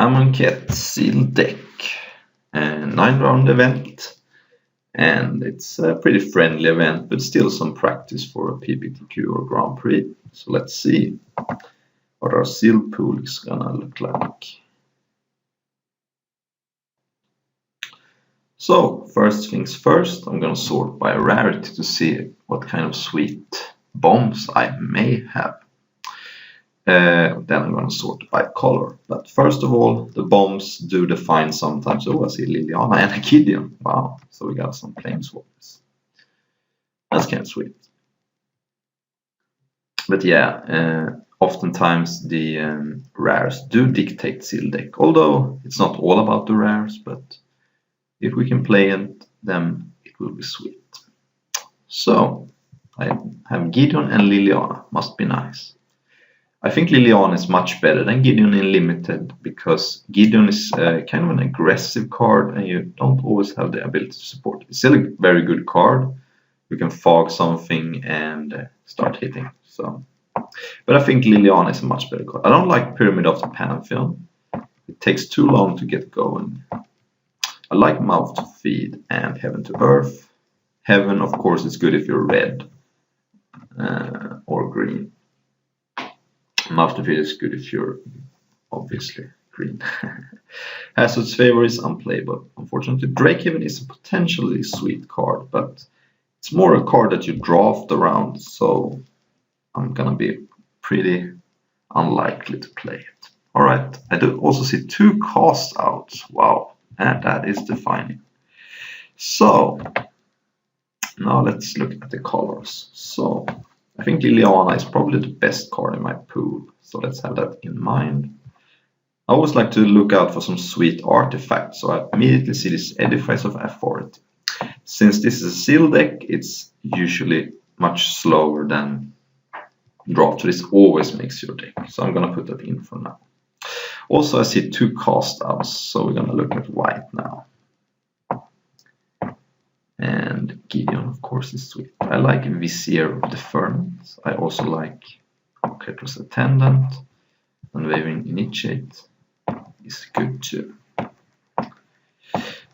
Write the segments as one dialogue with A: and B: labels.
A: Amonkhet sealed deck, a 9-round event, and it's a pretty friendly event, but still some practice for a PPTQ or Grand Prix. So let's see what our sealed pool is gonna look like. So first things first, I'm gonna sort by rarity to see what kind of sweet bombs I may have. Then I'm going to sort by color. But first of all, the bombs do define sometimes. Oh, I see Liliana and a Gideon. Wow, so we got some planeswalkers. That's kind of sweet. But yeah, oftentimes the rares do dictate sealed deck. Although it's not all about the rares, but if we can play it, then it will be sweet. So I have Gideon and Liliana. Must be nice. I think Liliana is much better than Gideon in Limited because Gideon is kind of an aggressive card and you don't always have the ability to support. It's still a very good card. You can fog something and start hitting. So, but I think Liliana is a much better card. I don't like Pyramid of the Pantheon. It takes too long to get going. I like Mouth to Feed and Heaven to Earth. Heaven, of course, is good if you're red or green. Mouth to Feed is good if you're obviously green. Hazard's Favor is unplayable. Unfortunately, Drakehaven is a potentially sweet card, but it's more a card that you draft around, so I'm gonna be pretty unlikely to play it. Alright, I do also see 2 cast outs. Wow, and that is defining. So now let's look at the colors. So I think Liliana is probably the best card in my pool, so let's have that in mind. I always like to look out for some sweet artifacts, so I immediately see this Edifice of Authority. Since this is a sealed deck, it's usually much slower than draft, so this always makes your deck. So I'm gonna put that in for now. Also, I see 2 cast outs, so we're gonna look at white now. And Gideon, of course, is sweet. I like Vizier of Deferment. I also like Ketra's Attendant. And Waving Initiate is good too.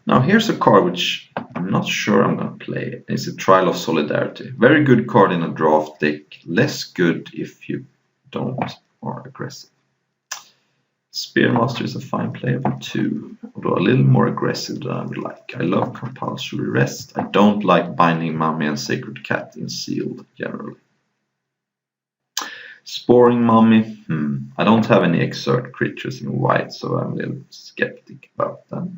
A: Now here's a card which I'm not sure I'm going to play. It's a Trial of Solidarity. Very good card in a draft deck. Less good if you don't are aggressive. Spearmaster is a fine playable too, although a little more aggressive than I would like. I love Compulsory Rest. I don't like Binding Mummy and Sacred Cat in sealed generally. Sporing Mummy, I don't have any exert creatures in white, so I'm a little skeptic about that.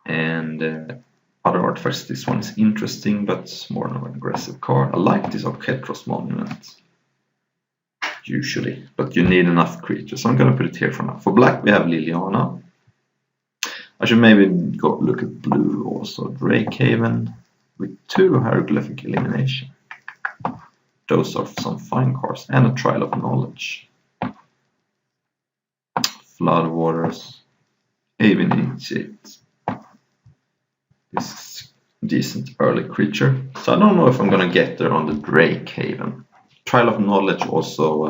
A: And other artifacts, this one is interesting, but more of an aggressive card. I like this Ketros Monument. Usually, but you need enough creatures, so I'm going to put it here for now. For black, we have Liliana. I should maybe go look at blue also. Drakehaven with 2 Hieroglyphic Elimination. Those are some fine cards, and a Trial of Knowledge. Floodwaters, Haven Initiate. This is a decent early creature, so I don't know if I'm going to get there on the Drakehaven. Trial of Knowledge also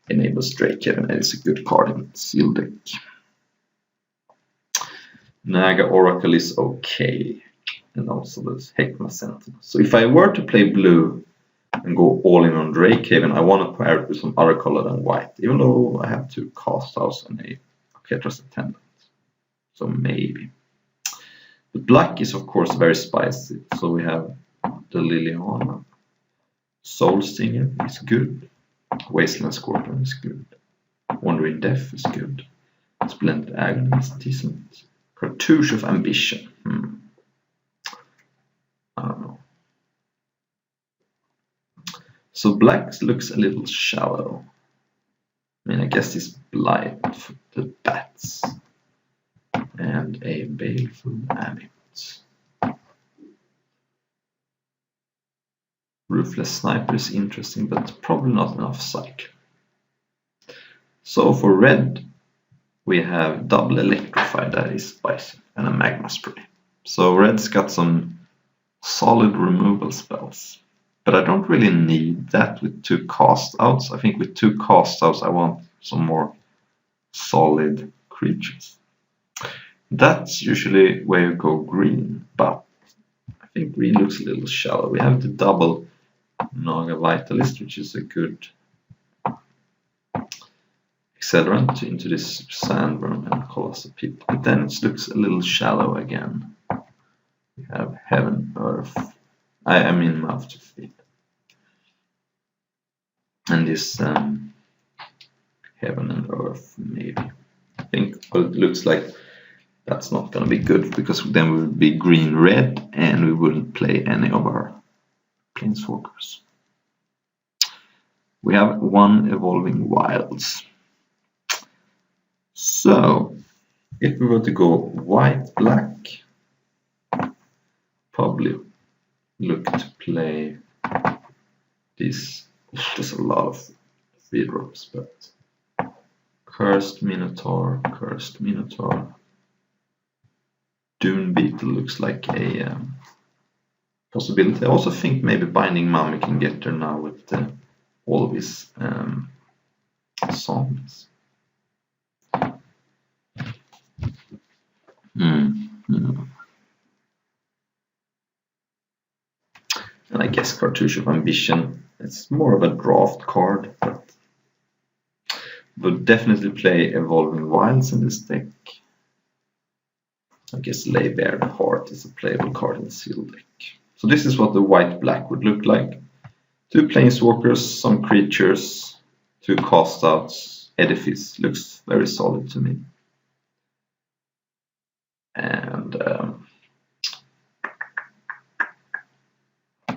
A: enables Drakehaven, and it's a good card in sealed deck. Naga Oracle is okay, and also there's Heckma Sentinel. So if I were to play blue and go all in on Drakehaven, I want to pair it with some other color than white, even though I have 2 cast outs and a Ketra's Attendant. So maybe. But black is of course very spicy, so we have the Liliana. Soul Stinger is good. Wasteland Scorpion is good. Wandering Death is good. Splendid Agony is decent. Cartouche of Ambition. I don't know. So black looks a little shallow. I mean, I guess it's Blight for the Bats. And a Baleful Abbot. Ruthless Sniper is interesting, but probably not enough psych. So for red, we have double Electrify, that is spicy, and a Magma Spray. So red's got some solid removal spells, but I don't really need that with 2 cast outs. I think with 2 cast outs I want some more solid creatures. That's usually where you go green, but I think green looks a little shallow. We have the double Naga Vitalist, which is a good accelerant into this Sandworm and Colossal Pit, but then it looks a little shallow again. We have Heaven, Earth, I mean Mouth to Feed. And this Heaven and Earth, maybe. I think, well, it looks like that's not going to be good, because then we would be green-red and we wouldn't play any of our Planeswalkers. We have one Evolving Wilds. So, if we were to go white-black, probably look to play this. There's a lot of free drops, but Cursed Minotaur, Dune Beetle looks like a possibility. I also think maybe Binding Mummy can get there now with all of his songs. And I guess Cartouche of Ambition, it's more of a draft card, but would definitely play Evolving Wilds in this deck. I guess Lay Bare the Heart is a playable card in the Seal deck. So this is what the white-black would look like. 2 Planeswalkers, some creatures, 2 cast-outs, Edifice looks very solid to me. And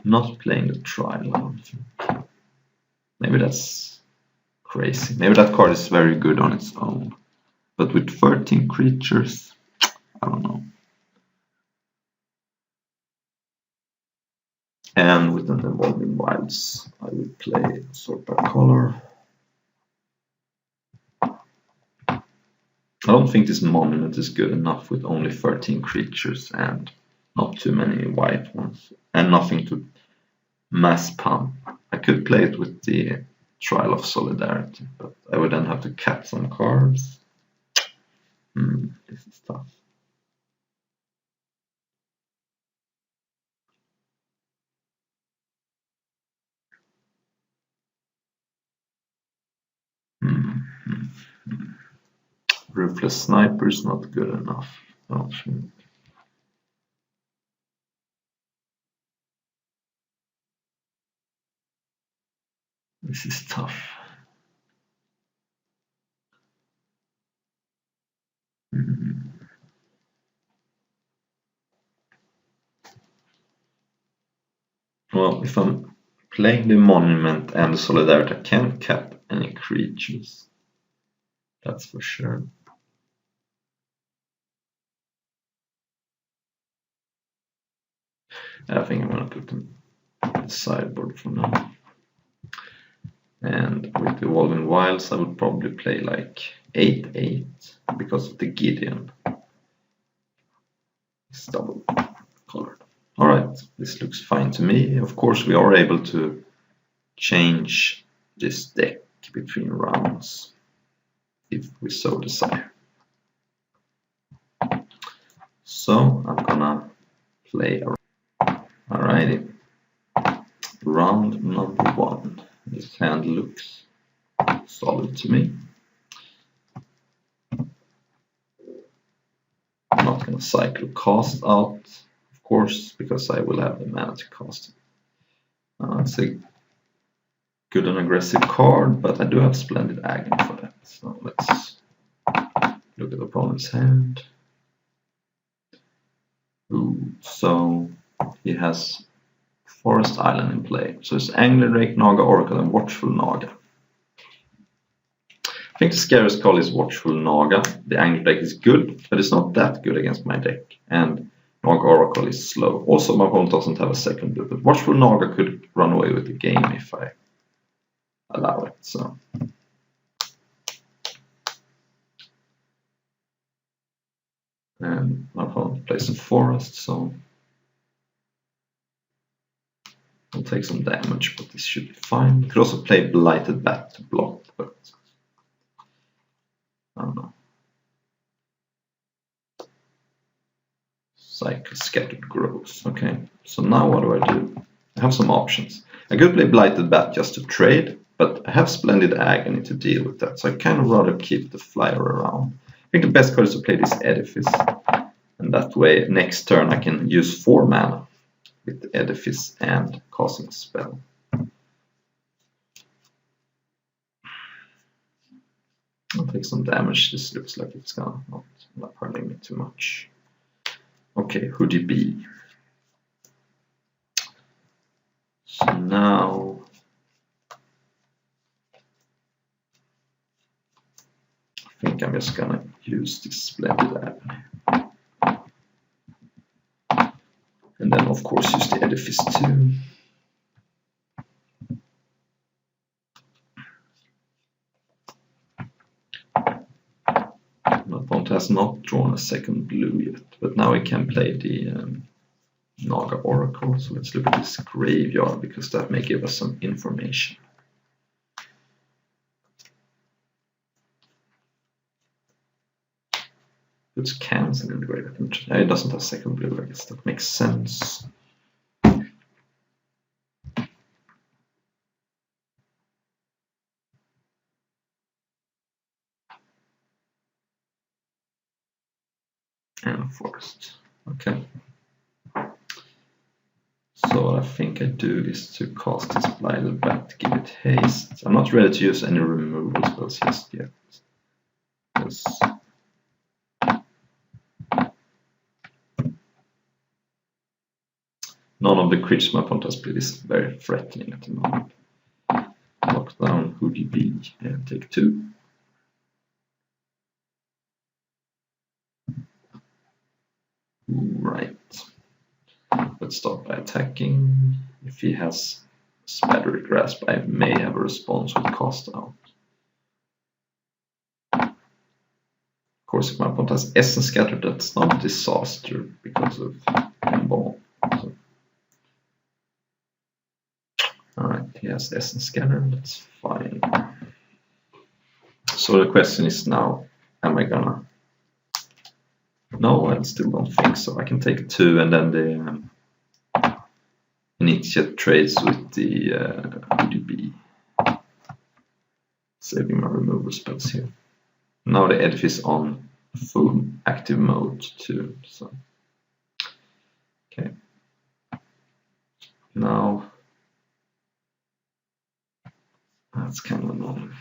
A: not playing the Trial, I don't think. Maybe that's crazy. Maybe that card is very good on its own. But with 13 creatures, I don't know. And with an Evolving Wilds, I would play Sort by Color. I don't think this Monument is good enough with only 13 creatures and not too many white ones. And nothing to mass pump. I could play it with the Trial of Solidarity, but I would then have to cut some cards. This is tough. Ruthless Sniper is not good enough, I don't think. This is tough. Well, if I'm playing the Monument and the Solidarity, I can't cap any creatures. That's for sure. I think I'm going to put them in the sideboard for now. And with the Evolving Wilds, I would probably play like 8/8 because of the Gideon. It's double colored. Alright, this looks fine to me. Of course, we are able to change this deck between rounds if we so desire. So I'm gonna play around. Alrighty. Round number 1. This hand looks solid to me. I'm not gonna cycle cast out, of course, because I will have the mana to cast it. It's a good and aggressive card, but I do have Splendid Agony for that. So let's look at the opponent's hand. Ooh, so he has Forest Island in play. So it's Angler Drake, Naga Oracle, and Watchful Naga. I think the scariest call is Watchful Naga. The Angler Drake is good, but it's not that good against my deck. And Naga Oracle is slow. Also, my opponent doesn't have a second blue, but Watchful Naga could run away with the game if I allow it. So. And my opponent plays a forest, so I'll take some damage, but this should be fine. You could also play Blighted Bat to block, but I don't know. Cycle scattered growth. Okay, so now what do? I have some options. I could play Blighted Bat just to trade, but I have Splendid Agony to deal with that, so I kind of rather keep the flyer around. I think the best card is to play this Edifice, and that way next turn I can use 4 mana with the Edifice and casting a spell. I'll take some damage. This looks like it's gonna not hurting me too much. Okay, Hoodie B. So now I think I'm just gonna use this Splendid Agony. And then of course use the Edifice too. My opponent has not drawn a second blue yet, but now we can play the Naga Oracle. So let's look at this graveyard, because that may give us some information. It's cancelled in the graveyard. It doesn't have second blue, I guess that makes sense. And forest. Okay. So what I think I do is to cast this Blighted Bat, give it haste. I'm not ready to use any removal spells just yet. Because none of the creatures my opponent has played is very threatening at the moment. Lock down Hoodie B and take 2. Right. Let's start by attacking. If he has Spattery Grasp, I may have a response with Cast Out. Of course, if my opponent has Essence Scatter, that's not a disaster because of Embalm. So. Alright, he has Essence Scatter, that's fine. So the question is now, am I gonna... No, I still don't think so. I can take 2 and then the Initiate trades with the UDB. Saving my removal spells here. Now the Edifice on full active mode too. So okay. Now that's kind of annoying.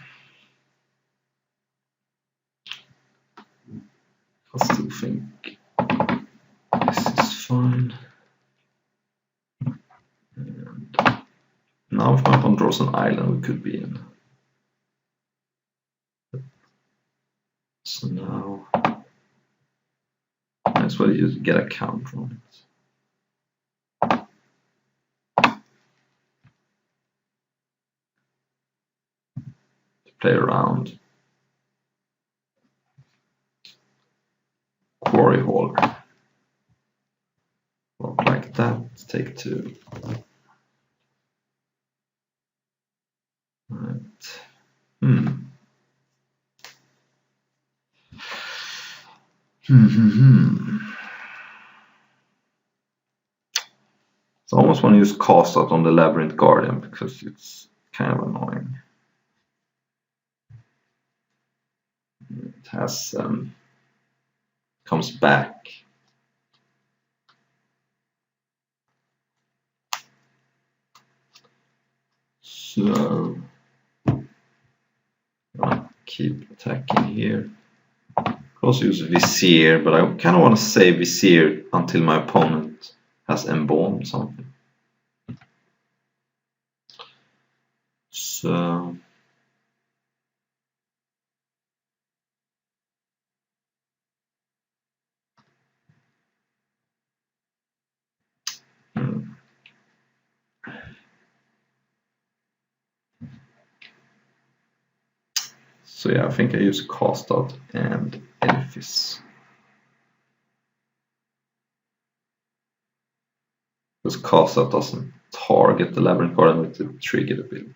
A: I still think this is fine. And now if my opponent draws an island, we could be in. So now might as well just get a counter on it. To play around. Quarry Hauler. Walk like that, take 2. Right. So I almost want to use Cast Out on the Labyrinth Guardian because it's kind of annoying. It has comes back. So I'll keep attacking here. Also use Vizier, but I kind of want to save Vizier until my opponent has embalmed something. So So yeah, I think I use Cast Out and Edifice. Because Cast Out doesn't target the Labyrinth Guardian with the triggered ability.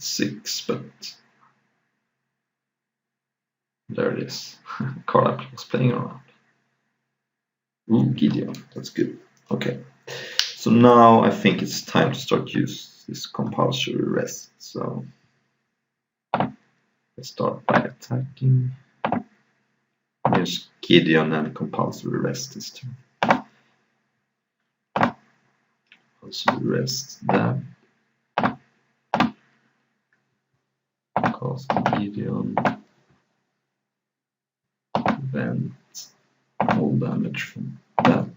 A: 6, but there it is. Card was playing around. Ooh, Gideon, that's good. Okay, so now I think it's time to start use this compulsory rest. So let's start by attacking. Here's Gideon and compulsory rest this turn. Compulsory rest that. Cast Gideon. Prevent all damage from that.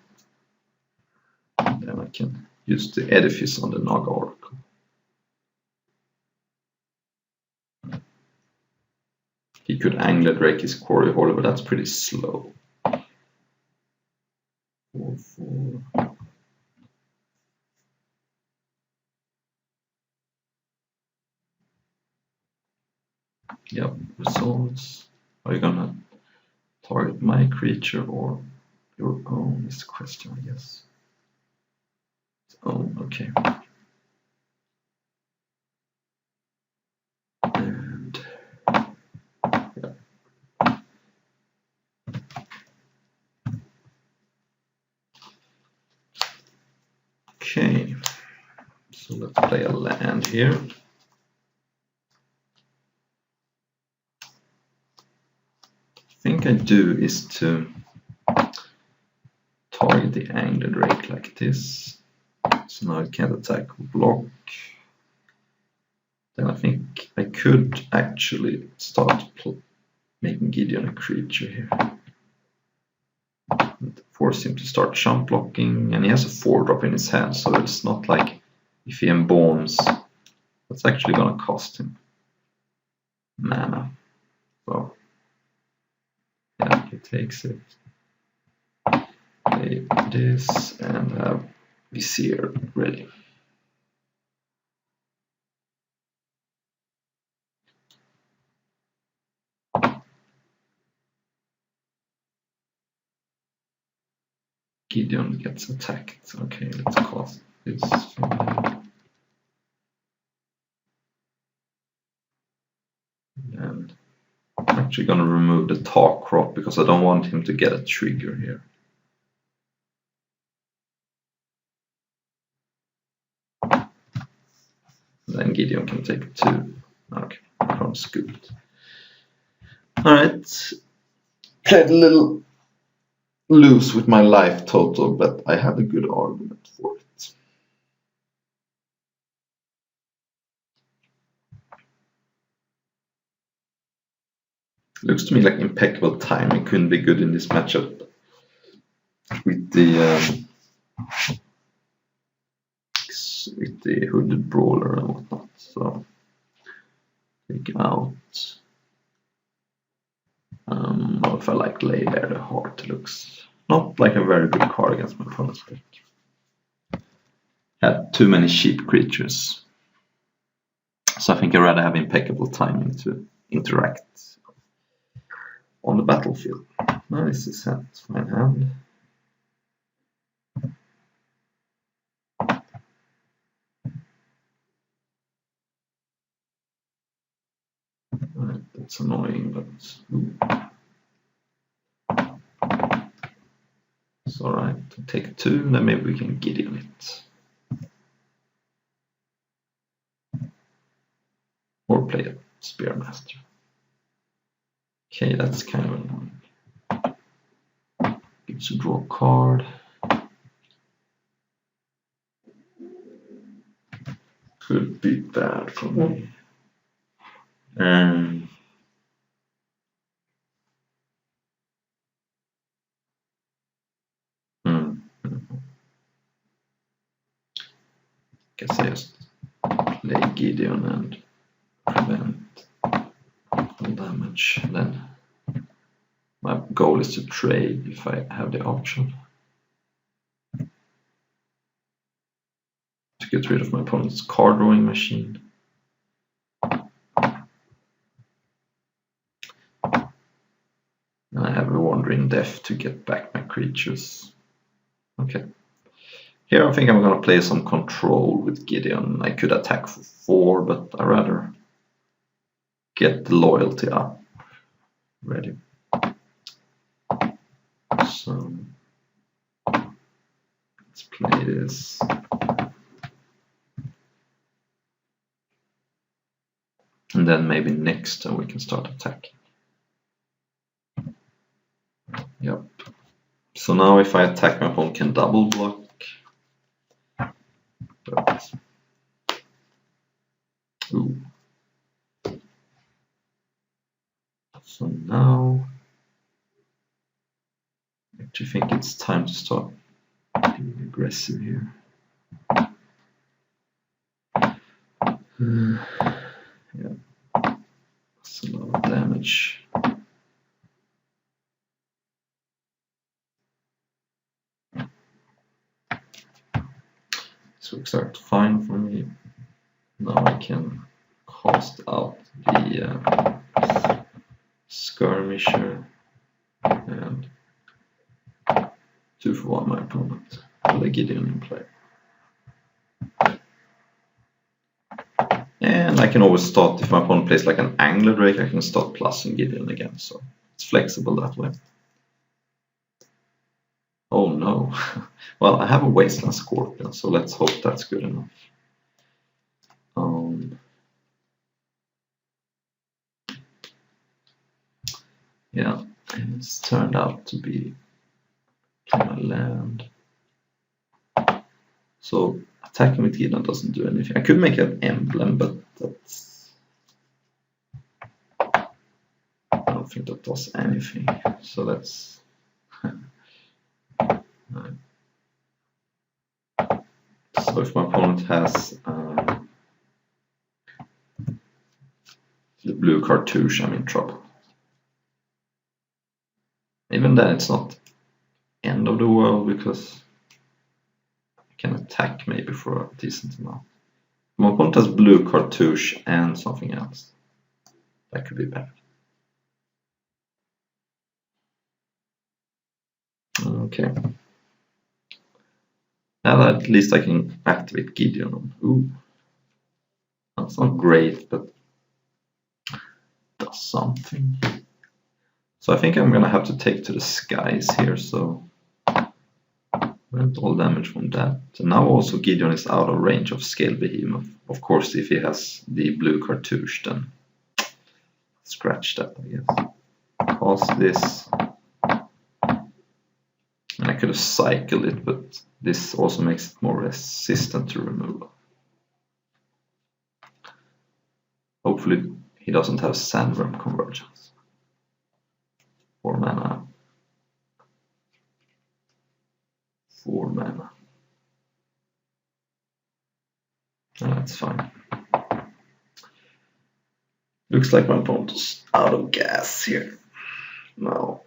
A: And then I can use the edifice on the Naga Oracle. He could Angler Drake his Quarry Holder, but that's pretty slow. 4/4. Yep, results. Are you gonna target my creature or your own is the question, I guess. Oh, okay. And yeah. Okay, so let's play a land here. I think I do is to target the Angler Drake like this. So now it can't attack or block. Then I think I could actually start making Gideon a creature here. And force him to start chump blocking, and he has a 4-drop in his hand, so it's not like if he embalms, that's actually gonna cost him mana. So yeah, he takes it. Play this and have Vizier ready. Gideon gets attacked. Okay, let's cast this. And I'm actually going to remove the talk crop because I don't want him to get a trigger here. Then Gideon can take 2. Okay, from Scoot. Alright. Played a little loose with my life total, but I have a good argument for it. Looks to me like impeccable timing couldn't be good in this matchup with the hooded brawler and whatnot. So take out. If I like Lay Bare the Heart, looks not like a very good card against my opponent's deck. Had too many cheap creatures. So I think I'd rather have impeccable timing to interact on the battlefield. Nice, his hand, fine hand. Right, that's annoying, but ooh. It's alright. Take 2, then maybe we can Gideon it. Or play a Spearmaster. Okay, that's kind of annoying. Gets to draw a card. Could be bad for me. Guess I just play Gideon and prevent all damage. Then my goal is to trade if I have the option. To get rid of my opponent's card drawing machine. I have a Wandering Death to get back my creatures. Okay. Here I think I'm gonna play some control with Gideon. I could attack for 4, but I'd rather get the loyalty up. Ready. So let's play this. And then maybe next turn we can start attacking. Yep. So now if I attack, my opponent can double block. But, ooh. So now I actually think it's time to start being aggressive here. Yeah, that's a lot of damage. This works out fine for me. Now I can cast out the skirmisher and 2 for 1 my opponent. I'll let Gideon in play. And I can always start, if my opponent plays like an angler drake, I can start plussing Gideon again, so it's flexible that way. Oh no. Well, I have a wasteland scorpion, so let's hope that's good enough. Yeah, it's turned out to be my land. So attacking with Gideon doesn't do anything. I could make an emblem, but that's... I don't think that does anything. So let's... So if my opponent has the blue cartouche, I'm in trouble. Even then, it's not end of the world because I can attack maybe for a decent amount. My opponent has blue cartouche and something else. That could be bad. Okay. Now at least I can activate Gideon. Ooh. That's not great, but does something. So I think I'm gonna have to take to the skies here, so went all damage from that. And now also Gideon is out of range of Scale Behemoth. Of course, if he has the blue cartouche, then scratch that, I guess. Cast this. And I could have cycled it, but this also makes it more resistant to removal. Hopefully he doesn't have Sandworm Convergence. 4 mana. 4 mana. That's fine. Looks like my opponent is out of gas here. No.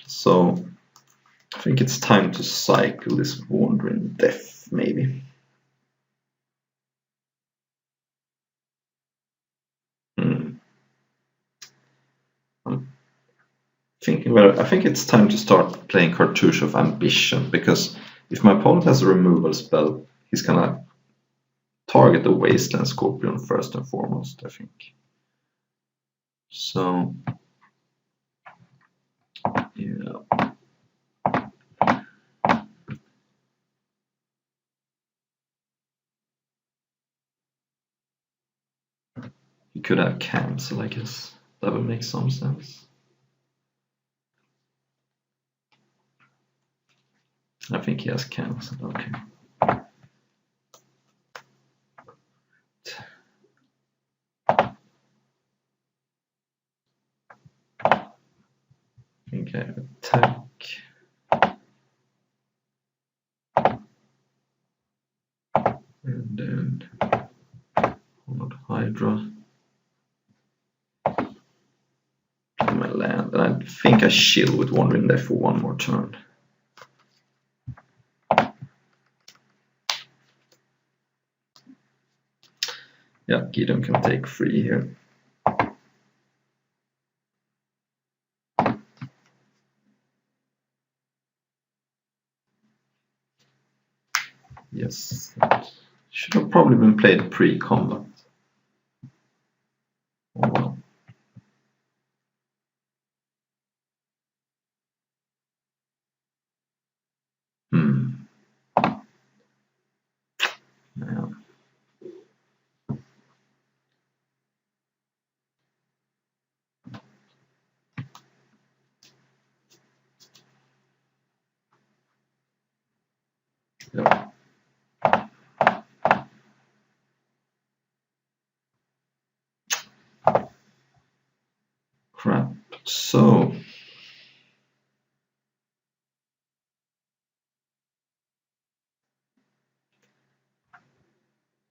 A: So I think it's time to cycle this Wandering Death, maybe. I'm thinking, well, I think it's time to start playing Cartouche of Ambition, because if my opponent has a removal spell, he's gonna target the Wasteland Scorpion first and foremost, I think. So, yeah. He could have cancel, I guess. That would make some sense. I think he has cancelled, okay. I think I attack. And then Honored Hydra. Play my land. And I think I chill with Wandering Death for 1 more turn. Yeah, Gideon can take 3 here. Should have probably been played pre-combat. Oh well. Yeah. Yeah. Crap. So I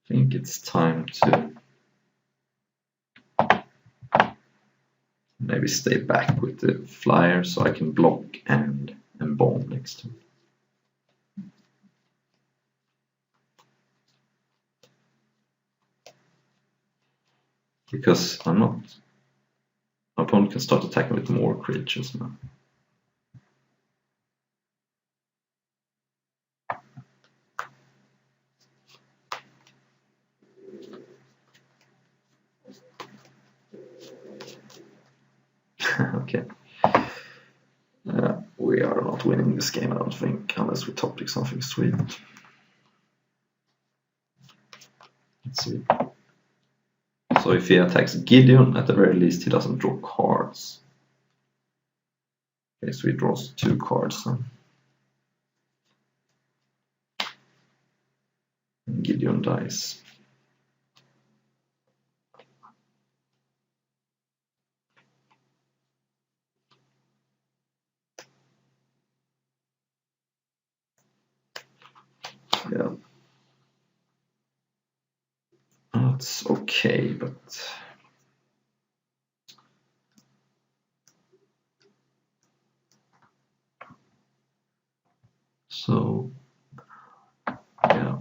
A: think it's time to maybe stay back with the flyer so I can block and bomb next turn. Because I'm not. My opponent can start attacking with more creatures now. Okay. We are not winning this game, I don't think, unless we top pick something sweet. Let's see. So if he attacks Gideon, at the very least he doesn't draw cards. Okay, so he draws 2 cards then. And Gideon dies. Yeah. That's okay, but so yeah.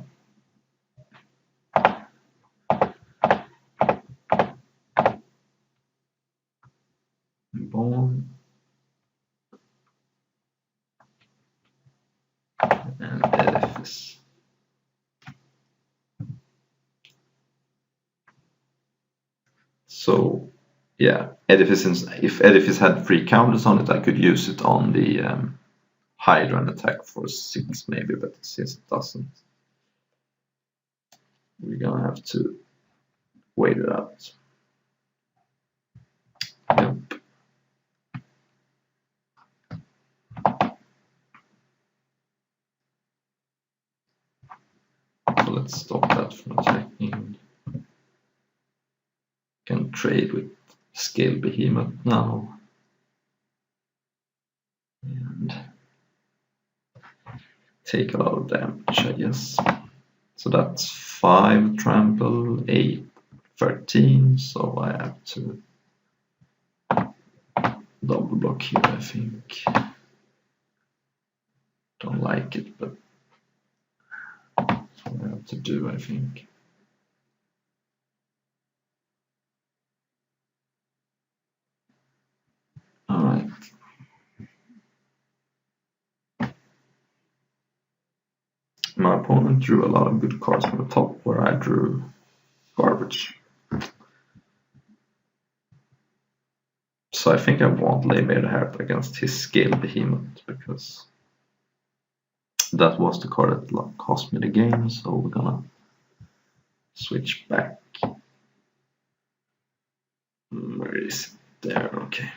A: Bomb and Edifice. So yeah, Edifice, if Edifice had 3 counters on it, I could use it on the Hydra and attack for 6 maybe, but since it doesn't, we're gonna have to wait it out. Yep. So let's stop that from attacking. Can trade with Scale Behemoth now. And take a lot of damage, I guess. So that's 5 trample, 8, 13, so I have to double block here, I think. Don't like it, but that's what I have to do, I think. Alright. My opponent drew a lot of good cards from the top, where I drew garbage. So I think I won't lay Mere Harp against his Scale Behemoth, because that was the card that cost me the game, so we're gonna switch back. Where is it? There, okay.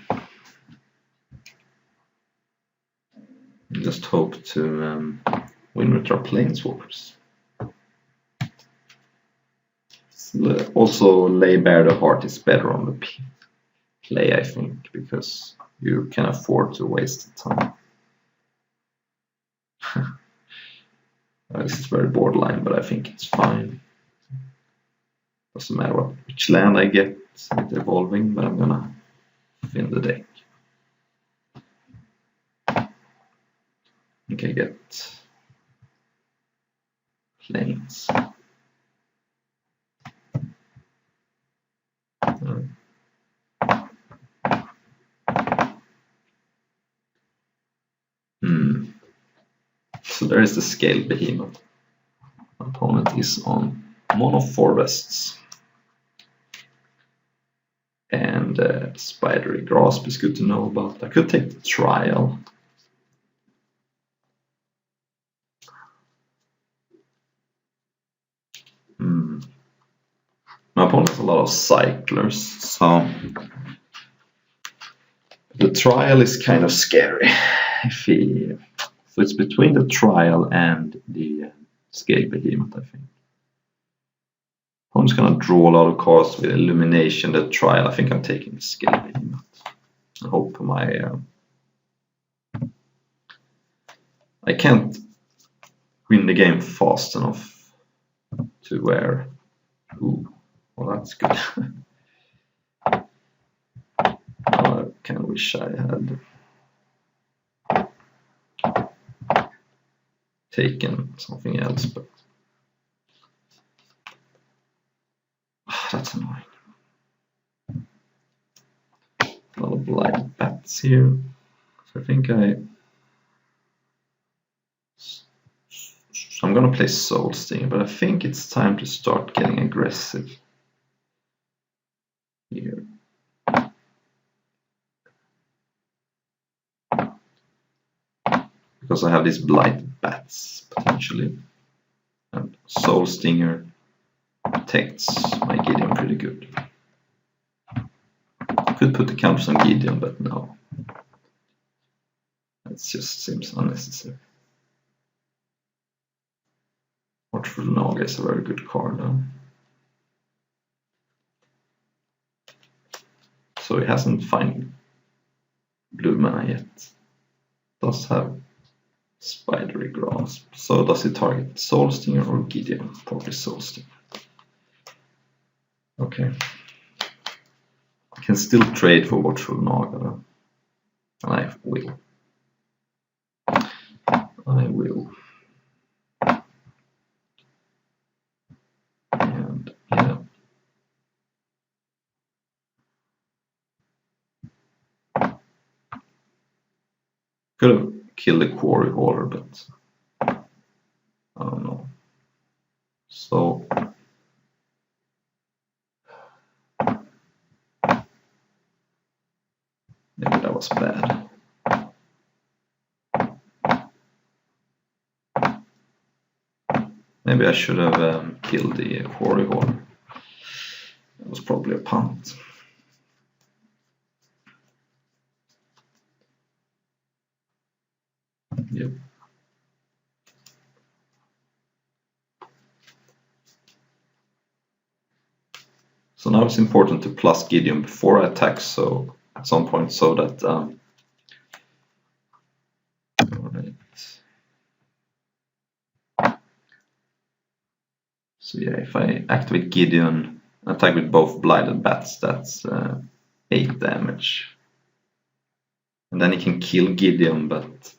A: Just hope to win with our Planeswalkers. Also, lay bare the heart is better on the play, I think, because you can afford to waste the time. This is very borderline, but I think it's fine. Doesn't matter which land I get with evolving, but I'm gonna win the deck. Okay, get planes. So there is the Scale Behemoth. My opponent is on mono forests. And Spidery Grasp is good to know about. I could take the trial. My opponent has a lot of cyclers, so the trial is kind of scary. So it's between the trial and the scale behemoth, I think. I'm just gonna draw a lot of cards with illumination. The trial, I think I'm taking the scale behemoth. I hope I can't win the game fast enough to where. Ooh, well, that's good. I kind of wish I had taken something else, but that's annoying. A lot of blind bats here. So I think I'm gonna play Soul Stinger, but I think it's time to start getting aggressive here. Because I have these blight bats potentially, and Soul Stinger protects my Gideon pretty good. I could put the counters on Gideon, but no. It just seems unnecessary. Watchful Naga is a very good card though. So he hasn't found blue mana yet. Does have Spidery Grasp. So does he target Soul Stinger or Gideon? Probably Soul Stinger. Okay. I can still trade for Watchful Naga though. And I will. I will. And yeah. Could have killed the Quarry Hauler, but I don't know. So maybe that was bad. Maybe I should have killed the Quarry Hauler. That was probably a punt. Yep. So now it's important to plus Gideon before I attack, so at some point, so that right. So yeah, if I activate Gideon, attack with both Blighted Bats, that's 8 damage. And then he can kill Gideon, but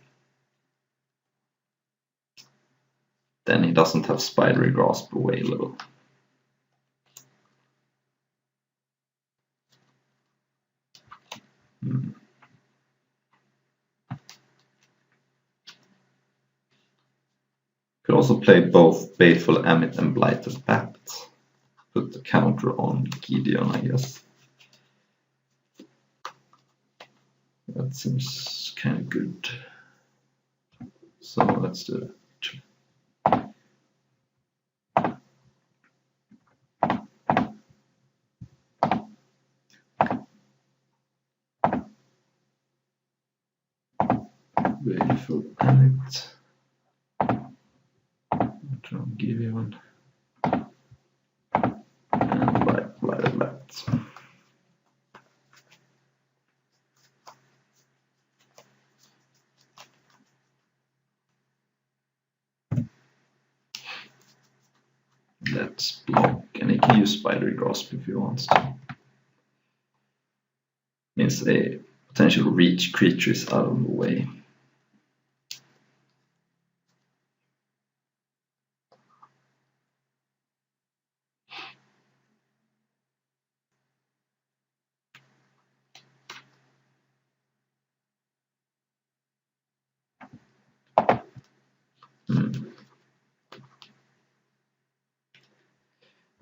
A: then he doesn't have Spidery Grasp available. Could also play both Baleful Amit and Blighted Bat. Put the counter on Gideon, I guess. That seems kind of good. So let's do it. Baleful Amit. I'll give you one. And Blighted Bat. Let's block, and he can use Spidery Grasp if he wants to. Means a potential reach creature is out of the way.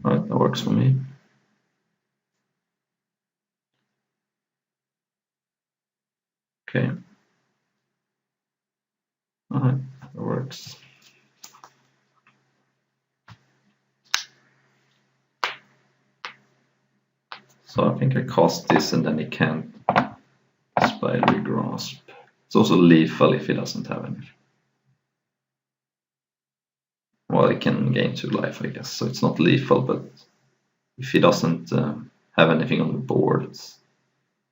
A: Alright, that works for me. Okay. Alright, that works. So I think I cast this and then he can't Spidery Grasp. It's also lethal if he doesn't have anything. Well, he can gain 2 life, I guess, so it's not lethal, but if he doesn't have anything on the board, it's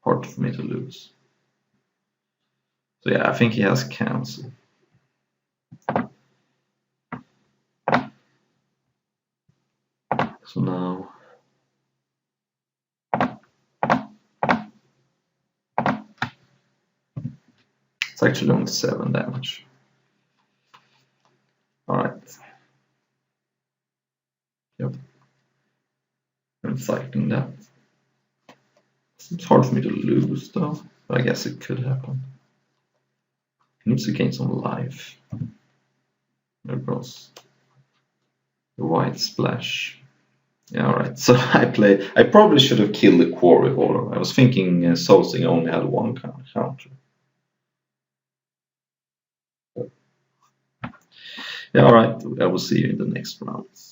A: hard for me to lose. So yeah, I think he has cancel. So now it's actually only 7 damage. Alright. Yep. I'm cycling that. It's hard for me to lose though, but I guess it could happen. He needs to gain some life. There goes the white splash. Yeah, alright. So I probably should have killed the quarry holder. I was thinking Soulsing only had 1 counter. Yeah, alright. I will see you in the next rounds.